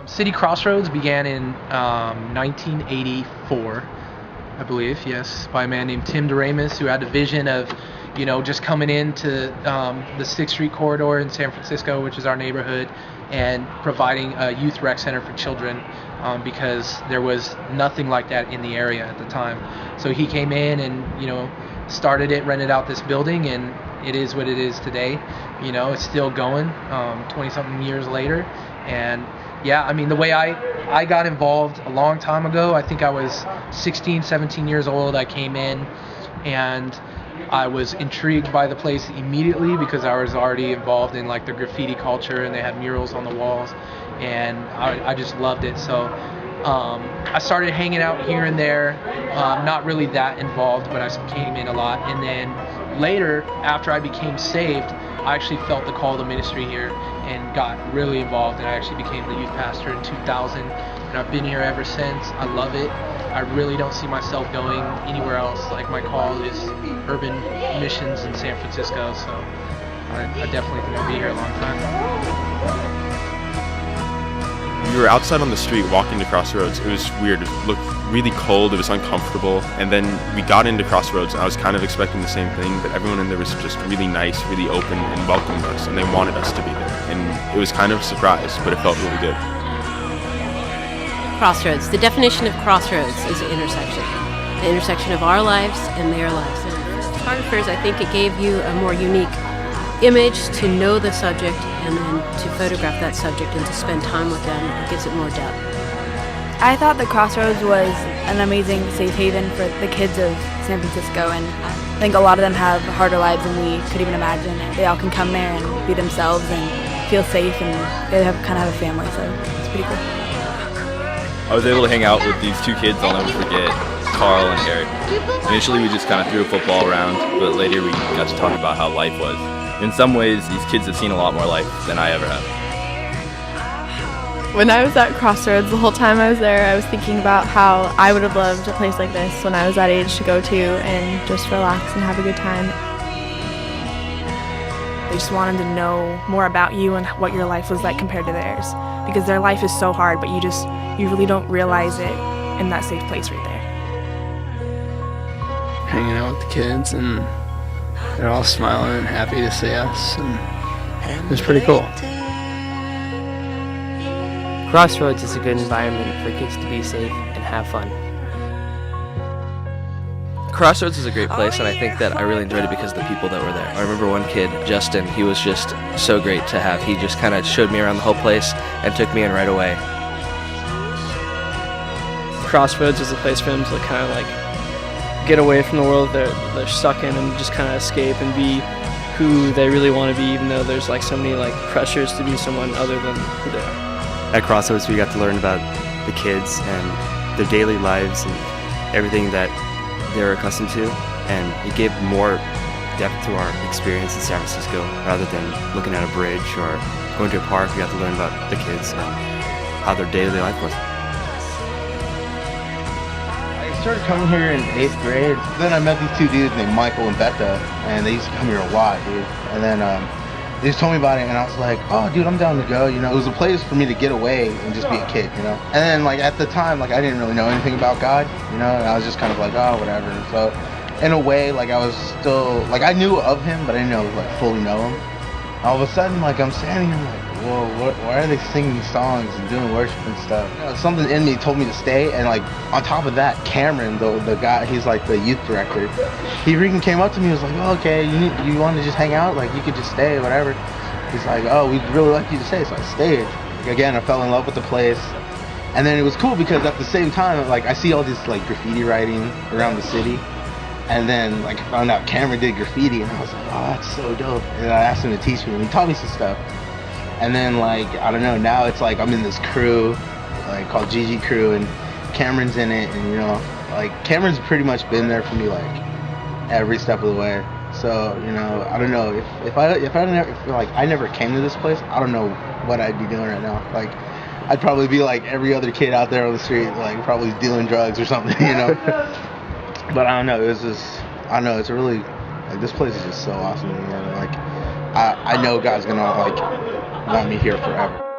City Crossroads began in 1984, I believe, yes, by a man named Tim DeRamus, who had a vision of, just coming into the 6th Street corridor in San Francisco, which is our neighborhood, and providing a youth rec center for children, because there was nothing like that in the area at the time. So he came in and, started it, rented out this building, and it is what it is today. It's still going 20-something years later. And yeah, I mean, the way I got involved a long time ago, I think I was 16, 17 years old. I came in and I was intrigued by the place immediately because I was already involved in like the graffiti culture, and they had murals on the walls, and I just loved it. So I started hanging out here and there, not really that involved, but I came in a lot. And then later, after I became saved, I actually felt the call to ministry here and got really involved, and I actually became the youth pastor in 2000, and I've been here ever since. I love it. I really don't see myself going anywhere else. Like, my call is urban missions in San Francisco, so I definitely think I'll be here a long time. We were outside on the street walking to Crossroads. It was weird. It looked really cold. It was uncomfortable. And then we got into Crossroads, and I was kind of expecting the same thing, but everyone in there was just really nice, really open, and welcomed us, and they wanted us to be there. And it was kind of a surprise, but it felt really good. Crossroads. The definition of crossroads is an intersection. The intersection of our lives and their lives. And for photographers, I think it gave you a more unique image to know the subject, and then to photograph that subject and to spend time with them. It gives it more depth. I thought the Crossroads was an amazing safe haven for the kids of San Francisco, and I think a lot of them have harder lives than we could even imagine. They all can come there and be themselves and feel safe, and they kind of have a family, so it's pretty cool. I was able to hang out with these two kids I'll never forget, Carl and Eric. Initially we just kind of threw a football around, but later we got to talk about how life was. In some ways, these kids have seen a lot more life than I ever have. When I was at Crossroads, the whole time I was there, I was thinking about how I would have loved a place like this when I was that age to go to and just relax and have a good time. They just wanted to know more about you and what your life was like compared to theirs, because their life is so hard, but you really don't realize it in that safe place right there. Hanging out with the kids, and they're all smiling and happy to see us, and it was pretty cool. Crossroads is a good environment for kids to be safe and have fun. Crossroads is a great place, and I think that I really enjoyed it because of the people that were there. I remember one kid, Justin, he was just so great to have. He just kind of showed me around the whole place and took me in right away. Crossroads is a place for them to kind of like get away from the world they're stuck in and just kind of escape and be who they really want to be, even though there's like so many like pressures to be someone other than who they are. At Crossroads, we got to learn about the kids and their daily lives and everything that they're accustomed to, and it gave more depth to our experience in San Francisco rather than looking at a bridge or going to a park. We got to learn about the kids and how their daily life was. I started coming here in 8th grade. Then I met these two dudes named Michael and Becca, and they used to come here a lot, dude. And then they just told me about it, and I was like, oh, dude, I'm down to go. You know, it was a place for me to get away and just be a kid, you know. And then, like, at the time, like, I didn't really know anything about God, you know, and I was just kind of like, oh, whatever. So, in a way, like, I was still, like, I knew of him, but I didn't like, fully know him. All of a sudden, like, I'm standing here, like, whoa, why are they singing songs and doing worship and stuff? You know, something in me told me to stay, and, like, on top of that, Cameron, the guy, he's, like, the youth director, he freaking came up to me and was like, oh, okay, you want to just hang out? Like, you could just stay, whatever. He's like, oh, we'd really like you to stay, so I stayed. Like, again, I fell in love with the place, and then it was cool because at the same time, like, I see all this, like, graffiti writing around the city, and then, like, I found out Cameron did graffiti, and I was like, oh, that's so dope. And I asked him to teach me, and he taught me some stuff. And then, like, I don't know, now it's like I'm in this crew, like, called GG Crew, and Cameron's in it, and, you know, like, Cameron's pretty much been there for me, like, every step of the way. So, you know, I don't know if I never came to this place, I don't know what I'd be doing right now. Like, I'd probably be like every other kid out there on the street, like probably dealing drugs or something, you know. But I don't know. It's a really, like, this place is just so awesome to me, man. Like, I know God's gonna like want me here forever.